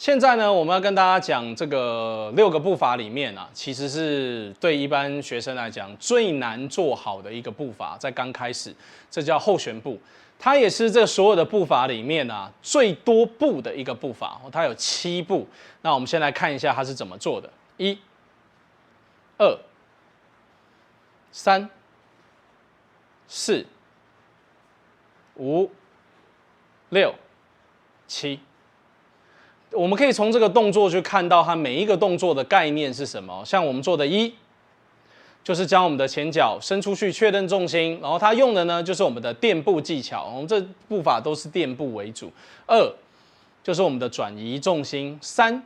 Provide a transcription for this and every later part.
现在呢，我们要跟大家讲这个6个步伐里面啊，其实是对一般学生来讲最难做好的一个步伐，在刚开始，这叫后旋步。它也是这所有的步伐里面啊最多步的一个步伐，它有7步。那我们先来看一下它是怎么做的：1、2、3、4、5、6、7。我们可以从这个动作去看到它每一个动作的概念是什么。像我们做的1，就是将我们的前脚伸出去确认重心，然后它用的呢就是我们的垫步技巧，我们这步伐都是垫步为主。2，就是我们的转移重心。3，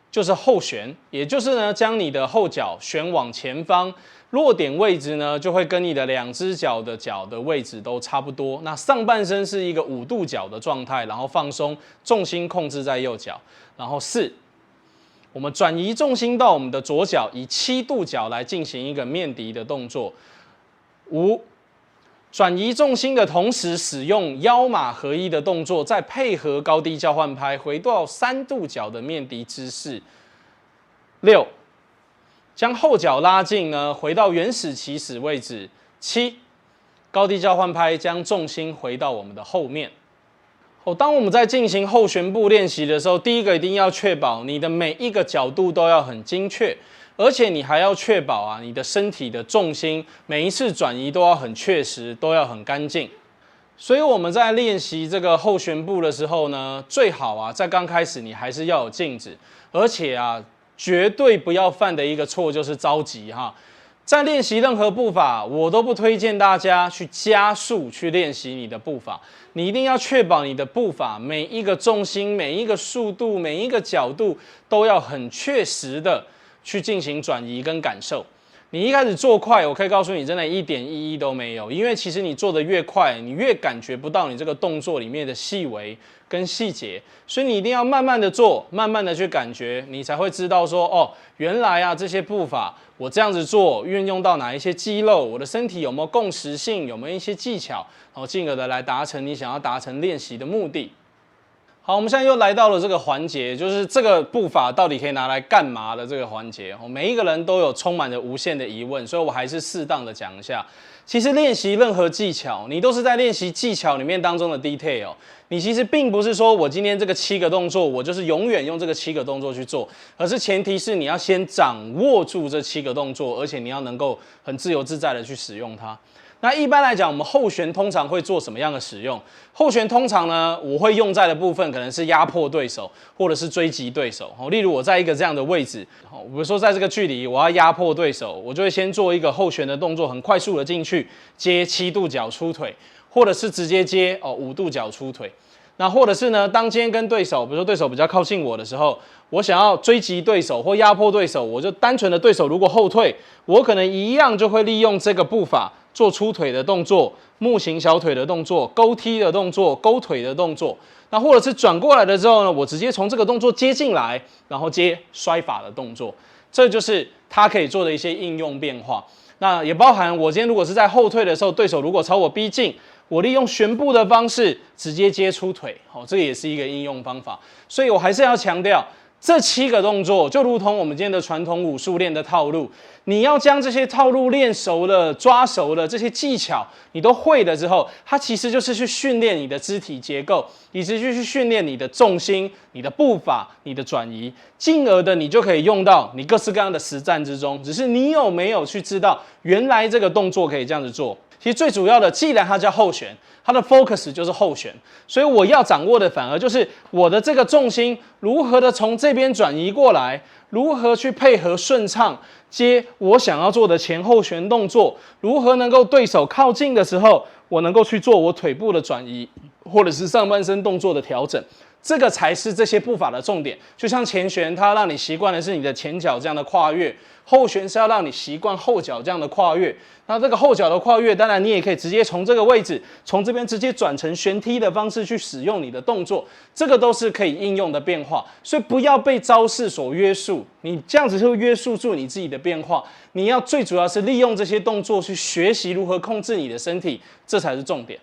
就是后旋，也就是呢将你的后脚旋往前方，落点位置呢就会跟你的2只脚的位置都差不多。那上半身是一个5度角的状态，然后放松，重心控制在右脚。然后4，我们转移重心到我们的左脚，以7度角来进行一个面敌的动作。5，转移重心的同时使用腰马合一的动作，再配合高低交换拍，回到3度角的面敌姿势。6，将后脚拉近呢，回到原始起始位置。7，高低交换拍，将重心回到我们的后面。当我们在进行后旋步练习的时候，第一个一定要确保你的每一个角度都要很精确，而且你还要确保啊，你的身体的重心每一次转移都要很确实，都要很干净。所以我们在练习这个后旋步的时候呢，最好啊，在刚开始你还是要有静止，而且啊，绝对不要犯的一个错就是着急哈。在练习任何步伐，我都不推荐大家去加速去练习你的步伐。你一定要确保你的步伐每一个重心、每一个速度、每一个角度都要很确实的去进行转移跟感受。你一开始做快，我可以告诉你，真的一点意义都没有，因为其实你做的越快，你越感觉不到你这个动作里面的细微跟细节，所以你一定要慢慢的做，慢慢的去感觉，你才会知道说，哦，原来啊这些步伐我这样子做，运用到哪一些肌肉，我的身体有没有共识性，有没有一些技巧，然后进而的来达成你想要达成练习的目的。好，我们现在又来到了这个环节，就是这个步伐到底可以拿来干嘛的这个环节。每一个人都有充满着无限的疑问，所以我还是适当的讲一下。其实练习任何技巧，你都是在练习技巧里面当中的 detail。你其实并不是说我今天这个7个动作，我就是永远用这个7个动作去做，而是前提是你要先掌握住这7个动作，而且你要能够很自由自在的去使用它。那一般来讲，我们后旋通常会做什么样的使用？后旋通常呢，我会用在的部分可能是压迫对手，或者是追击对手。例如我在一个这样的位置，比如说在这个距离，我要压迫对手，我就会先做一个后旋的动作，很快速的进去接7度角出腿，或者是直接接5度角出腿。那或者是呢，当今天跟对手，比如说对手比较靠近我的时候，我想要追击对手或压迫对手，我就单纯的对手如果后退，我可能一样就会利用这个步伐做出腿的动作、木形小腿的动作、勾踢的动作、勾腿的动作。那或者是转过来的之后呢，我直接从这个动作接进来，然后接摔法的动作，这就是它可以做的一些应用变化。那也包含我今天如果是在后退的时候，对手如果朝我逼近，我利用旋步的方式直接接出腿，这个也是一个应用方法。所以我还是要强调，这7个动作就如同我们今天的传统武术练的套路，你要将这些套路练熟了、抓熟了，这些技巧你都会了之后，它其实就是去训练你的肢体结构，以及去训练你的重心、你的步伐、你的转移，进而的你就可以用到你各式各样的实战之中。只是你有没有去知道，原来这个动作可以这样子做？其实最主要的，既然它叫后旋，它的 focus 就是后旋，所以我要掌握的反而就是我的这个重心如何的从这边转移过来，如何去配合顺畅接我想要做的前后旋动作，如何能够对手靠近的时候，我能够去做我腿部的转移，或者是上半身动作的调整。这个才是这些步伐的重点。就像前旋，它要让你习惯的是你的前脚这样的跨越；后旋是要让你习惯后脚这样的跨越。那这个后脚的跨越，当然你也可以直接从这个位置，从这边直接转成旋踢的方式去使用你的动作，这个都是可以应用的变化。所以不要被招式所约束，你这样子会约束住你自己的变化。你要最主要是利用这些动作去学习如何控制你的身体，这才是重点。